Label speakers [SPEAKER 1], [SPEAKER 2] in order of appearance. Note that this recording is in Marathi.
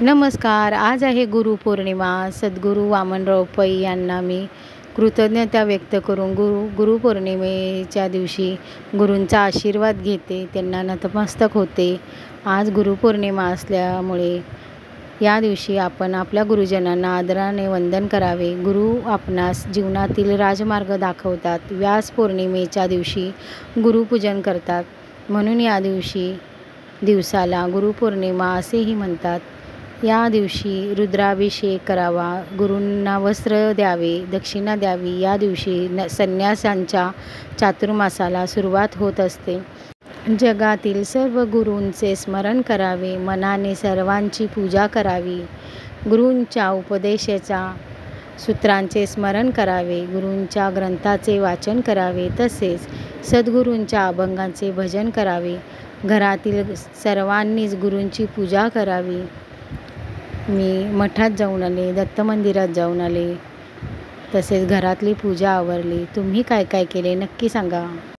[SPEAKER 1] नमस्कार. आज आहे गुरुपौर्णिमा. सद्गुरू वामनराव पै यांना मी कृतज्ञता व्यक्त करून गुरुपौर्णिमेच्या दिवशी गुरूंचा आशीर्वाद घेते, त्यांना नतमस्तक होते. आज गुरुपौर्णिमा असल्यामुळे या दिवशी आपण आपल्या गुरुजनांना आदराने वंदन करावे. गुरु आपणास जीवनातील राजमार्ग दाखवतात. व्यास पौर्णिमेच्या दिवशी गुरुपूजन करतात, म्हणून या दिवसाला गुरुपौर्णिमा असेही म्हणतात. या दिवशी रुद्राभिषेक करावा, गुरूंना वस्त्र द्यावे, दक्षिणा द्यावी. या दिवशी संन्यासांच्या चातुर्मासाला सुरुवात होत असते. जगातील सर्व गुरूंचे स्मरण करावे, मनाने सर्वांची पूजा करावी. गुरूंच्या उपदेशाच्या सूत्रांचे स्मरण करावे, गुरूंच्या ग्रंथाचे वाचन करावे, तसेच सद्गुरूंच्या अभंगांचे भजन करावे. घरातील सर्वांनीच गुरूंची पूजा करावी. मी मठात जाऊन आले, दत्त मंदिरात जाऊन आले, तसेच घरातली पूजा आवरली. तुम्ही काय काय केले नक्की सांगा.